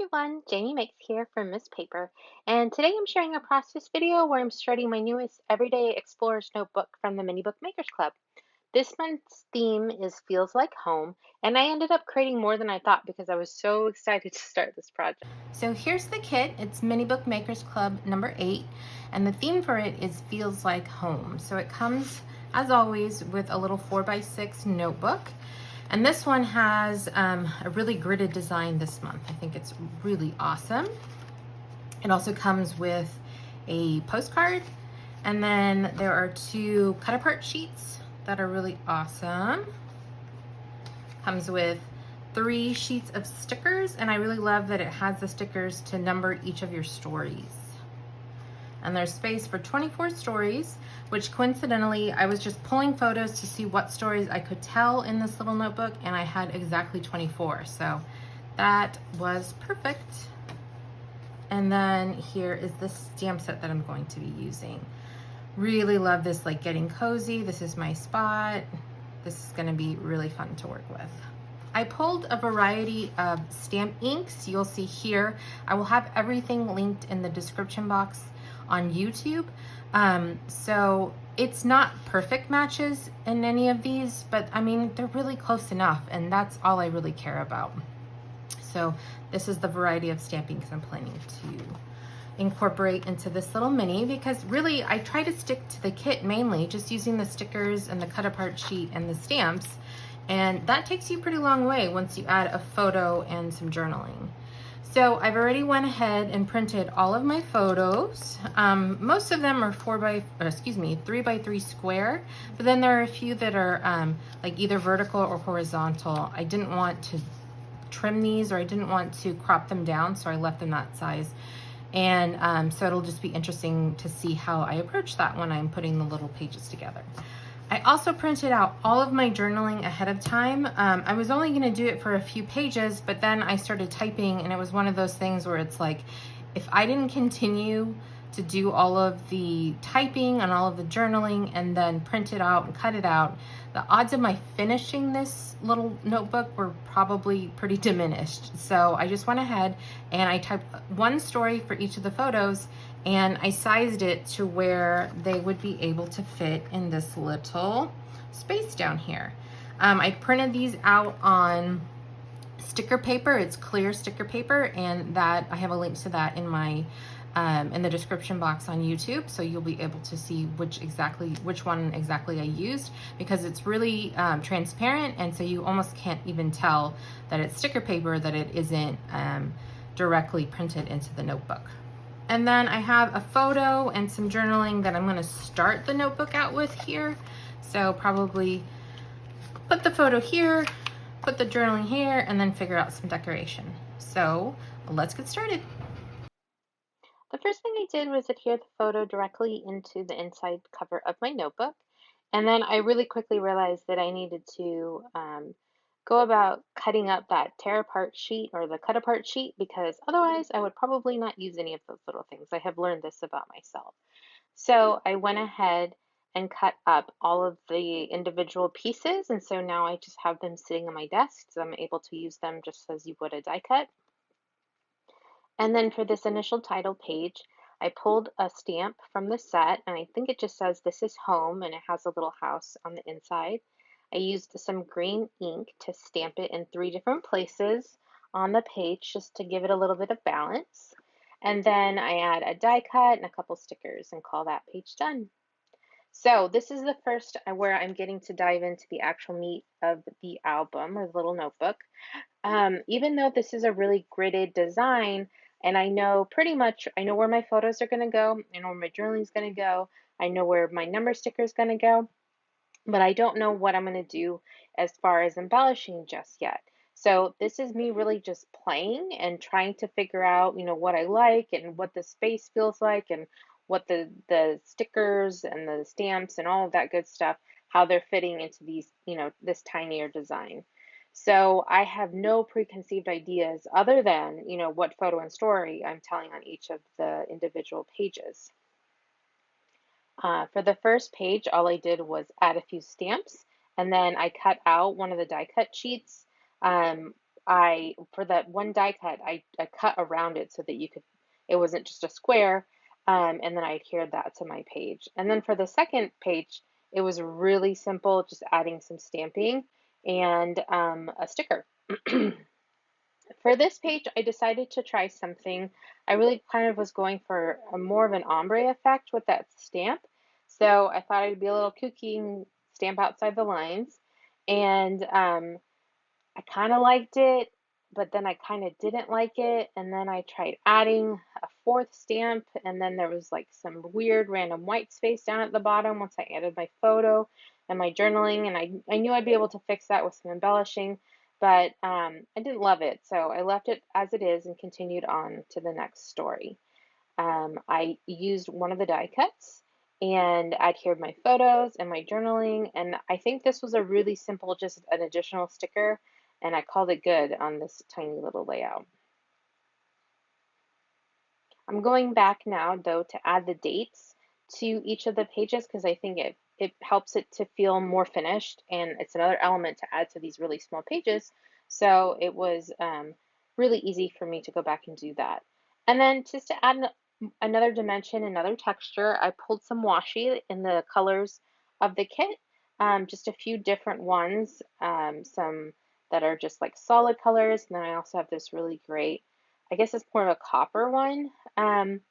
everyone, Jamie Makes here from Miss Paper, and today I'm sharing a process video where I'm starting my newest Everyday Explorers notebook from the Mini Book Makers Club. This month's theme is Feels Like Home, and I ended up creating more than I thought because I was so excited to start this project. So here's the kit. It's Mini Book Makers Club number 8, and the theme for it is Feels Like Home. So it comes, as always, with a little 4x6 notebook. And this one has a really gridded design this month. I think it's really awesome. It also comes with a postcard, and then there are 2 cut-apart sheets that are really awesome. Comes with 3 sheets of stickers, and I really love that it has the stickers to number each of your stories. And there's space for 24 stories, which coincidentally, I was just pulling photos to see what stories I could tell in this little notebook, and I had exactly 24. So that was perfect. And then here is the stamp set that I'm going to be using. Really love this, like getting cozy. This is my spot. This is gonna be really fun to work with. I pulled a variety of stamp inks. You'll see here, I will have everything linked in the description box on YouTube. So it's not perfect matches in any of these, but I mean, they're really close enough, and that's all I really care about. So this is the variety of stamp inks I'm planning to incorporate into this little mini, because really I try to stick to the kit mainly, just using the stickers and the cut apart sheet and the stamps, and that takes you a pretty long way once you add a photo and some journaling. So I've already went ahead and printed all of my photos. Most of them are 3x3 square, but then there are a few that are like either vertical or horizontal. I didn't want to trim these, or I didn't want to crop them down, so I left them that size. And so it'll just be interesting to see how I approach that when I'm putting the little pages together. I also printed out all of my journaling ahead of time. I was only gonna do it for a few pages, but then I started typing, and it was one of those things where it's like, if I didn't continue to do all of the typing and all of the journaling and then print it out and cut it out, the odds of my finishing this little notebook were probably pretty diminished. So I just went ahead and I typed one story for each of the photos, and I sized it to where they would be able to fit in this little space down here. I printed these out on sticker paper. It's clear sticker paper, and that I have a link to that in my in the description box on YouTube, so you'll be able to see which one exactly I used, because it's really transparent, and so you almost can't even tell that it's sticker paper, that it isn't directly printed into the notebook. And then I have a photo and some journaling that I'm going to start the notebook out with here. So probably put the photo here, put the journaling here, and then figure out some decoration. So let's get started. The first thing I did was adhere the photo directly into the inside cover of my notebook, and then I really quickly realized that I needed to go about cutting up that tear apart sheet or the cut apart sheet, because otherwise I would probably not use any of those little things. I have learned this about myself. So I went ahead and cut up all of the individual pieces, and so now I just have them sitting on my desk, so I'm able to use them just as you would a die cut. And then for this initial title page, I pulled a stamp from the set, and I think it just says "This is home," and it has a little house on the inside. I used some green ink to stamp it in 3 different places on the page just to give it a little bit of balance. And then I add a die cut and a couple stickers and call that page done. So this is the first where I'm getting to dive into the actual meat of the album or the little notebook. Even though this is a really gridded design, and I know pretty much, I know where my photos are going to go, I know where my journaling is going to go, I know where my number sticker is going to go, but I don't know what I'm going to do as far as embellishing just yet. So this is me really just playing and trying to figure out, what I like and what the space feels like, and what the stickers and the stamps and all of that good stuff, how they're fitting into these, this tinier design. So I have no preconceived ideas other than, what photo and story I'm telling on each of the individual pages. For the first page, all I did was add a few stamps, and then I cut out one of the die cut sheets. Um, for that one die cut, I cut around it so that it wasn't just a square, and then I adhered that to my page. And then for the second page, it was really simple, just adding some stamping and a sticker. For this page, I decided to try something. I really kind of was going for a more of an ombre effect with that stamp. So I thought I'd be a little kooky and stamp outside the lines. And I kind of liked it, but then I kind of didn't like it. And then I tried adding a fourth stamp, and then there was like some weird random white space down at the bottom once I added my photo and my journaling. And I knew I'd be able to fix that with some embellishing, but I didn't love it. So I left it as it is and continued on to the next story. I used one of the die cuts and adhered my photos and my journaling. And I think this was a really simple, just an additional sticker. And I called it good on this tiny little layout. I'm going back now though to add the dates to each of the pages because I think it helps it to feel more finished, and it's another element to add to these really small pages. So it was really easy for me to go back and do that. And then just to add another dimension, another texture, I pulled some washi in the colors of the kit, just a few different ones, some that are just like solid colors, and then I also have this really great, I guess it's more of a copper one, um,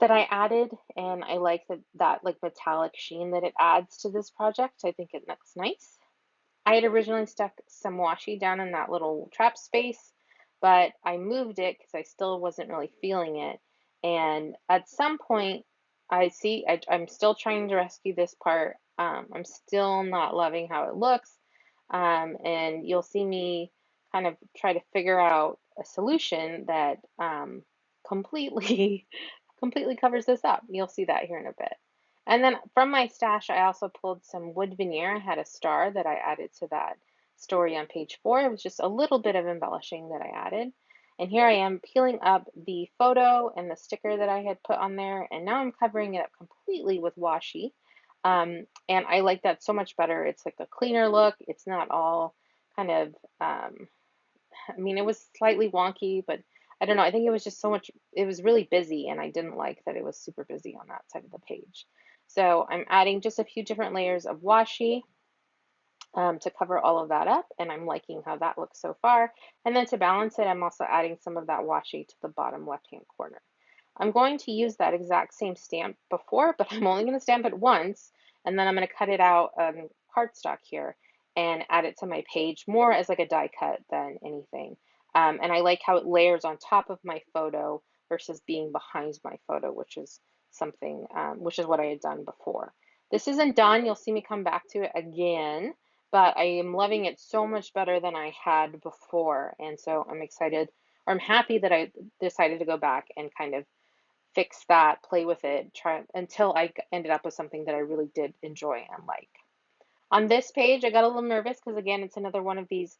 that I added, and I like that like metallic sheen that it adds to this project. I think it looks nice. I had originally stuck some washi down in that little trap space, but I moved it because I still wasn't really feeling it. And at some point, I'm still trying to rescue this part. I'm still not loving how it looks. And you'll see me kind of try to figure out a solution that completely completely covers this up. You'll see that here in a bit. And then from my stash, I also pulled some wood veneer. I had a star that I added to that story on page 4. It was just a little bit of embellishing that I added. And here I am peeling up the photo and the sticker that I had put on there, and now I'm covering it up completely with washi. And I like that so much better. It's like a cleaner look. It's not all kind of, I mean, it was slightly wonky, but I don't know. I think it was just so much, it was really busy, and I didn't like that it was super busy on that side of the page. So I'm adding just a few different layers of washi to cover all of that up, and I'm liking how that looks so far. And then to balance it, I'm also adding some of that washi to the bottom left-hand corner. I'm going to use that exact same stamp before, but I'm only going to stamp it once, and then I'm going to cut it out cardstock here and add it to my page more as like a die cut than anything. And I like how it layers on top of my photo versus being behind my photo, which is something, which is what I had done before. This isn't done. You'll see me come back to it again, but I am loving it so much better than I had before. And so I'm excited, or I'm happy that I decided to go back and kind of fix that, play with it, try until I ended up with something that I really did enjoy and like. On this page, I got a little nervous because again, it's another one of these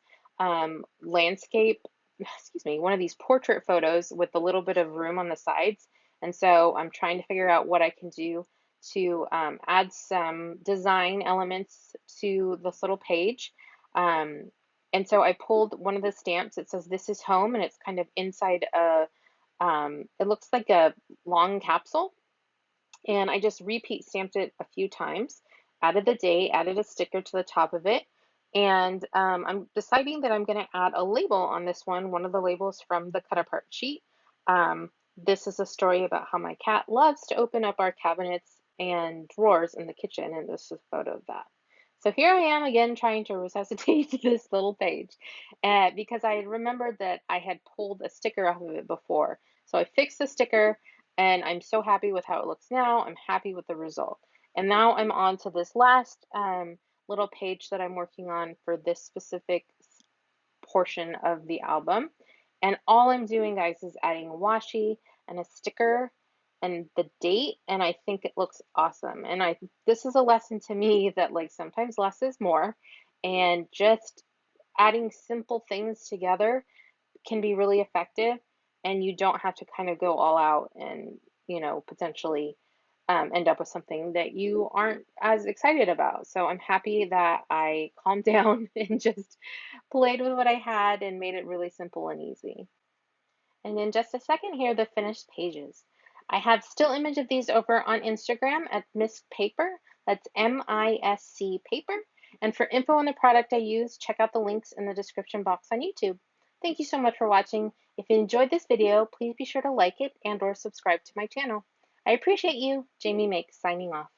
landscape, excuse me, one of these portrait photos with a little bit of room on the sides. And so I'm trying to figure out what I can do to add some design elements to this little page. And so I pulled one of the stamps. It says, "This is home," and it's kind of inside it looks like a long capsule, and I just repeat stamped it a few times, added the date, added a sticker to the top of it, and I'm deciding that I'm going to add a label on this one of the labels from the cut apart sheet. This is a story about how my cat loves to open up our cabinets and drawers in the kitchen, and this is a photo of that. So here I am again trying to resuscitate this little page because I remembered that I had pulled a sticker off of it before. So I fixed the sticker, and I'm so happy with how it looks now. I'm happy with the result. And now I'm on to this last little page that I'm working on for this specific portion of the album. And all I'm doing, guys, is adding washi and a sticker and the date, and I think it looks awesome. And this is a lesson to me that like sometimes less is more, and just adding simple things together can be really effective, and you don't have to kind of go all out and, potentially end up with something that you aren't as excited about. So I'm happy that I calmed down and just played with what I had and made it really simple and easy. And in just a second here, the finished pages. I have still image of these over on Instagram at Misc Paper. That's MISC Paper. And for info on the product I use, check out the links in the description box on YouTube. Thank you so much for watching. If you enjoyed this video, please be sure to like it and or subscribe to my channel. I appreciate you. Jamie Makes signing off.